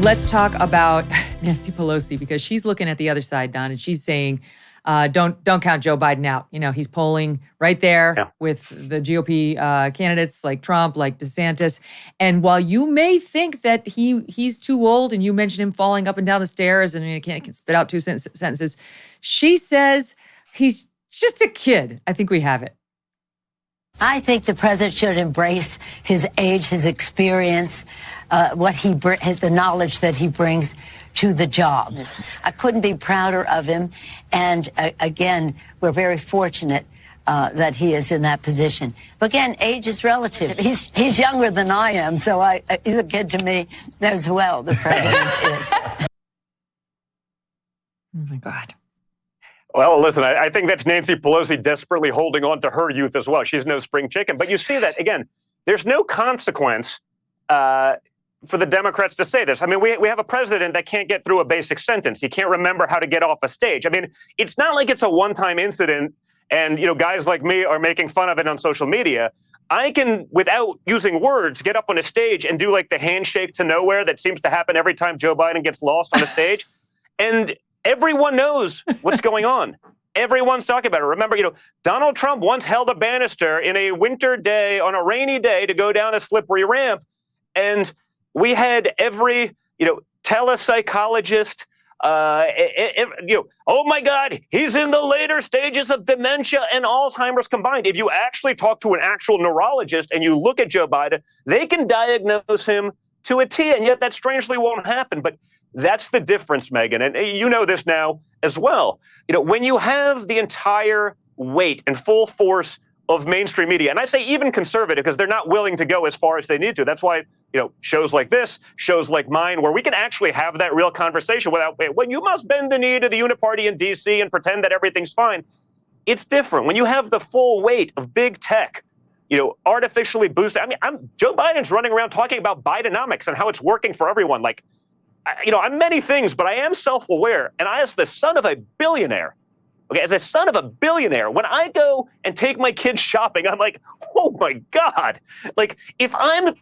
Let's talk about Nancy Pelosi, because she's looking at the other side, Don, and she's saying, don't count Joe Biden out. You know, he's polling right there with the GOP candidates like Trump, like DeSantis. And while you may think that he's too old, and you mentioned him falling up and down the stairs and he can't spit out two sentences, she says he's just a kid. I think we have it. I think the president should embrace his age, his experience, the knowledge that he brings to the job. I couldn't be prouder of him. And again, we're very fortunate that he is in that position. But again, age is relative. He's younger than I am, so he's a kid to me as well, the president is. Oh, my God. Well, listen, I think that's Nancy Pelosi desperately holding on to her youth as well. She's no spring chicken. But you see that, again, there's no consequence for the Democrats to say this. I mean, we have a president that can't get through a basic sentence. He can't remember how to get off a stage. I mean, it's not like it's a one-time incident and, guys like me are making fun of it on social media. I can, without using words, get up on a stage and do like the handshake to nowhere that seems to happen every time Joe Biden gets lost on a stage. And everyone knows what's going on. Everyone's talking about it. Remember, Donald Trump once held a banister in a winter day on a rainy day to go down a slippery ramp. And we had every, telepsychologist, oh my God, he's in the later stages of dementia and Alzheimer's combined. If you actually talk to an actual neurologist and you look at Joe Biden, they can diagnose him to a T, and yet that strangely won't happen. But that's the difference, Megyn. And you know this now as well. When you have the entire weight and full force of mainstream media, and I say even conservative because they're not willing to go as far as they need to. That's why, shows like this, shows like mine, where we can actually have that real conversation without, well, you must bend the knee to the uniparty in D.C. and pretend that everything's fine. It's different. When you have the full weight of big tech, artificially boosted. I mean, Joe Biden's running around talking about Bidenomics and how it's working for everyone. Like, I'm many things, but I am self-aware. And as the son of a billionaire, as a son of a billionaire, when I go and take my kids shopping, I'm like, oh my God. Like, if I'm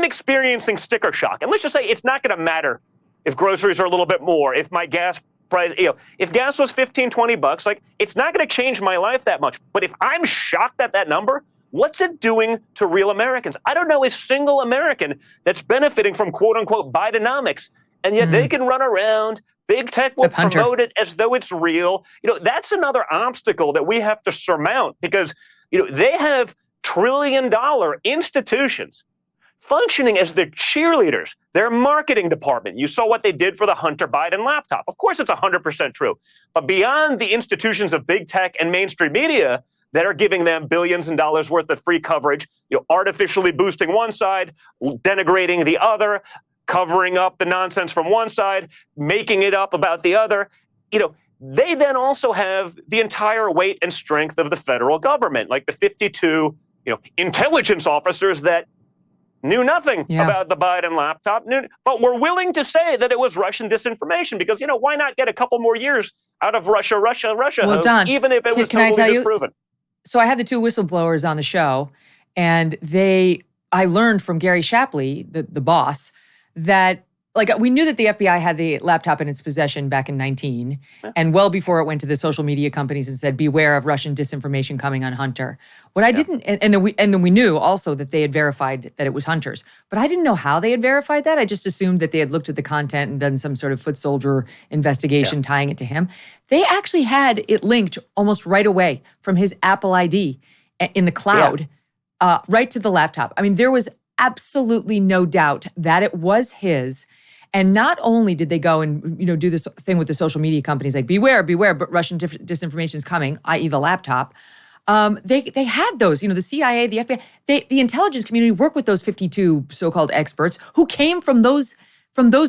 experiencing sticker shock, and let's just say it's not going to matter if groceries are a little bit more, if my gas price, if gas was $15-20, like, it's not going to change my life that much. But if I'm shocked at that number, what's it doing to real Americans? I don't know a single American that's benefiting from quote unquote Bidenomics. And yet they can run around. Big tech will promote it as though it's real. That's another obstacle that we have to surmount because, they have trillion-dollar institutions functioning as their cheerleaders, their marketing department. You saw what they did for the Hunter Biden laptop. Of course, it's 100% true. But beyond the institutions of big tech and mainstream media that are giving them billions and dollars worth of free coverage, artificially boosting one side, denigrating the other, covering up the nonsense from one side, making it up about the other. They then also have the entire weight and strength of the federal government, like the 52, intelligence officers that knew nothing about the Biden laptop, but were willing to say that it was Russian disinformation because, why not get a couple more years out of Russia, well, hosts, Don, even if it was totally disproven? So I had the two whistleblowers on the show, and I learned from Gary Shapley, the boss, that we knew that the FBI had the laptop in its possession back in 19, and well before it went to the social media companies and said, beware of Russian disinformation coming on Hunter. What I didn't, and then we knew also that they had verified that it was Hunter's, but I didn't know how they had verified that. I just assumed that they had looked at the content and done some sort of foot soldier investigation tying it to him. They actually had it linked almost right away from his Apple ID in the cloud, right to the laptop. I mean, there was absolutely no doubt that it was his. And not only did they go and do this thing with the social media companies, like beware, but Russian disinformation is coming, i.e. the laptop. They had those, the CIA, the FBI, the intelligence community worked with those 52 so-called experts who came from those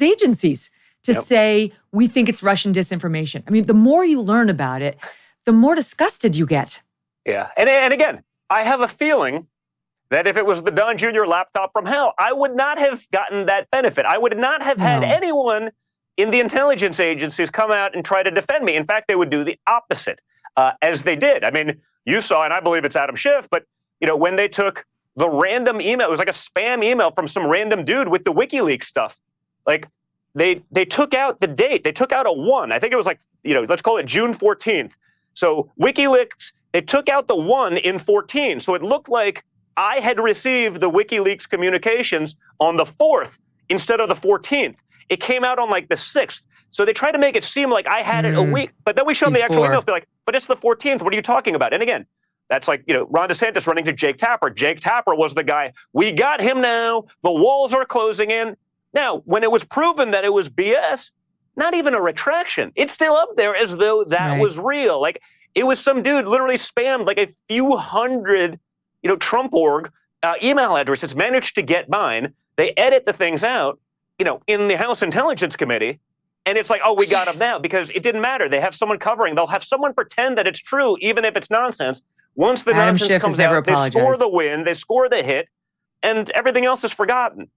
agencies to say, we think it's Russian disinformation. I mean, the more you learn about it, the more disgusted you get. Yeah. And again, I have a feeling that if it was the Don Jr. laptop from hell, I would not have gotten that benefit. I would not have had anyone in the intelligence agencies come out and try to defend me. In fact, they would do the opposite, as they did. I mean, you saw, and I believe it's Adam Schiff, but when they took the random email, it was like a spam email from some random dude with the WikiLeaks stuff. Like, they took out the date. They took out a 1. I think it was like, let's call it June 14th. So WikiLeaks, they took out the 1 in 14. So it looked like I had received the WikiLeaks communications on the 4th instead of the 14th. It came out on like the 6th. So they tried to make it seem like I had it a week. But then we showed them the actual emails, be like, but it's the 14th. What are you talking about? And again, that's like, Ron DeSantis running to Jake Tapper. Jake Tapper was the guy. We got him now. The walls are closing in. Now, when it was proven that it was BS, not even a retraction. It's still up there as though that was real. Like, it was some dude literally spammed like a few hundred, Trump org email addresses, managed to get mine. They edit the things out, in the House Intelligence Committee. And it's like, oh, we got him now, because it didn't matter. They have someone covering. They'll have someone pretend that it's true, even if it's nonsense. Once the nonsense comes out, they score the win, they score the hit, and everything else is forgotten.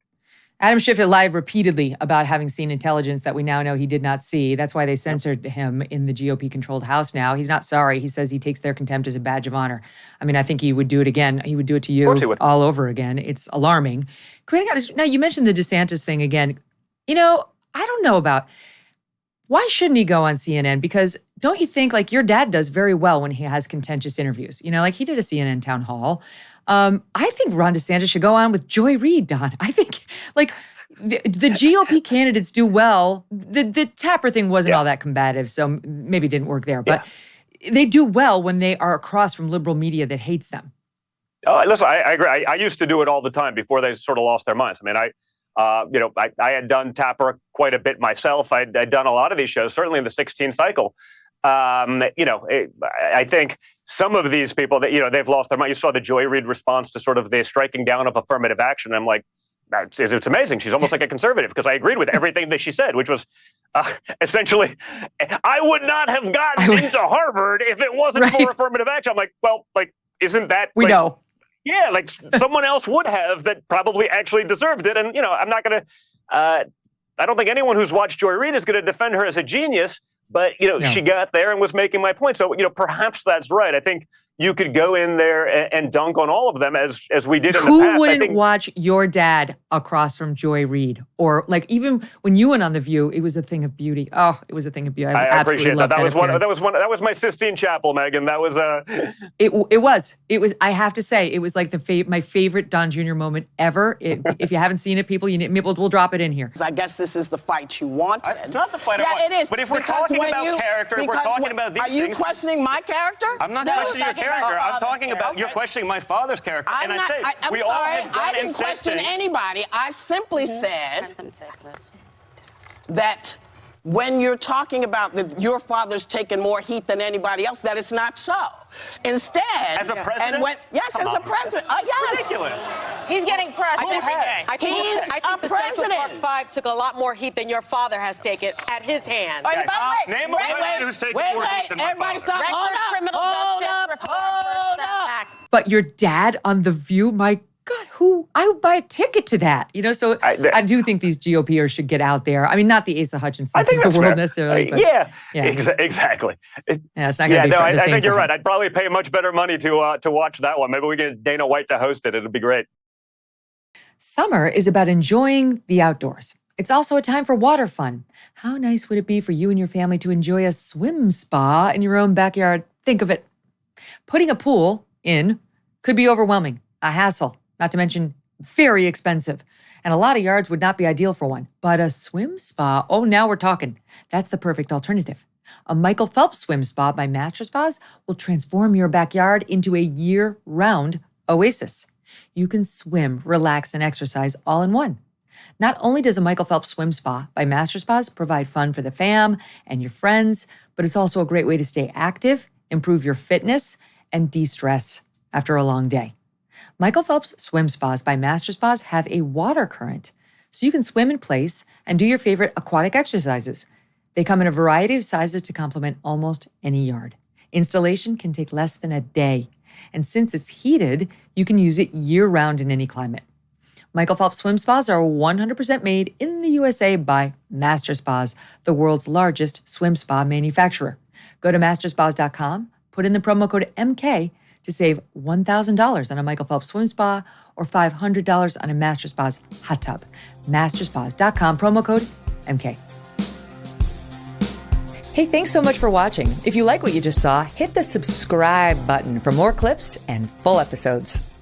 Adam Schiff lied repeatedly about having seen intelligence that we now know he did not see. That's why they censored him in the GOP-controlled House now. He's not sorry. He says he takes their contempt as a badge of honor. I mean, I think he would do it again. He would do it to you all over again. It's alarming. Now, you mentioned the DeSantis thing again. I don't know about... Why shouldn't he go on CNN? Because don't you think, like, your dad does very well when he has contentious interviews? Like he did a CNN town hall. I think Ron DeSantis should go on with Joy Reid, Don. I think, like, the GOP candidates do well. The Tapper thing wasn't all that combative, so maybe it didn't work there. But they do well when they are across from liberal media that hates them. Oh, listen, I agree. I used to do it all the time before they sort of lost their minds. I mean, I had done Tapper quite a bit myself. I'd done a lot of these shows, certainly in the 16 cycle. I think some of these people that, they've lost their mind. You saw the Joy Reid response to sort of the striking down of affirmative action. I'm like, it's amazing. She's almost like a conservative, because I agreed with everything that she said, which was essentially, I would not have gotten into Harvard if it wasn't for affirmative action. I'm like, well, like, isn't that... We know. Yeah, like someone else would have that probably actually deserved it. And, I'm not going to, I don't think anyone who's watched Joy Reid is going to defend her as a genius, but, she got there and was making my point. So, perhaps that's right. I think you could go in there and dunk on all of them as we did in the past. Who wouldn't watch your dad across from Joy Reid? Or like even when you went on The View, it was a thing of beauty. Oh, it was a thing of beauty. I appreciate that. That was my Sistine Chapel, Megyn. That was It was. I have to say, it was like my favorite Don Jr. moment ever. If you haven't seen it, people, we'll drop it in here. I guess this is the fight you wanted. It's not the fight I want. Yeah, it is. But if we're talking about character, we're talking about these things. Are you questioning my character? I'm not questioning your character. I'm talking about you're questioning my father's character. I'm sorry. I didn't question anybody. I simply said that when you're talking about that your father's taken more heat than anybody else, that it's not so. Instead, as a president, as a president, yes, ridiculous. He's getting crushed every day. I think the Central Park 5 took a lot more heat than your father has taken at his hand. Name a president who's taken more heat than my everybody father. stop. Hold up. But your dad on The View, my God, I would buy a ticket to that. So I do think these GOPers should get out there. I mean, not the Asa Hutchinsons of the world necessarily. But exactly. It's not going to be I think you're right. I'd probably pay much better money to watch that one. Maybe we get Dana White to host it. It'd be great. Summer is about enjoying the outdoors. It's also a time for water fun. How nice would it be for you and your family to enjoy a swim spa in your own backyard? Think of it. Putting a pool in could be overwhelming, a hassle, not to mention very expensive. And a lot of yards would not be ideal for one. But a swim spa, oh, now we're talking. That's the perfect alternative. A Michael Phelps swim spa by Master Spas will transform your backyard into a year-round oasis. You can swim, relax, and exercise all in one. Not only does a Michael Phelps swim spa by Master Spas provide fun for the fam and your friends, but it's also a great way to stay active, improve your fitness, and de-stress after a long day. Michael Phelps swim spas by Master Spas have a water current, so you can swim in place and do your favorite aquatic exercises. They come in a variety of sizes to complement almost any yard. Installation can take less than a day, and since it's heated, you can use it year-round in any climate. Michael Phelps swim spas are 100% made in the USA by Master Spas, the world's largest swim spa manufacturer. Go to masterspas.com, put in the promo code MK to save $1,000 on a Michael Phelps swim spa or $500 on a Master Spas hot tub. Masterspas.com, promo code MK. Hey, thanks so much for watching. If you like what you just saw, hit the subscribe button for more clips and full episodes.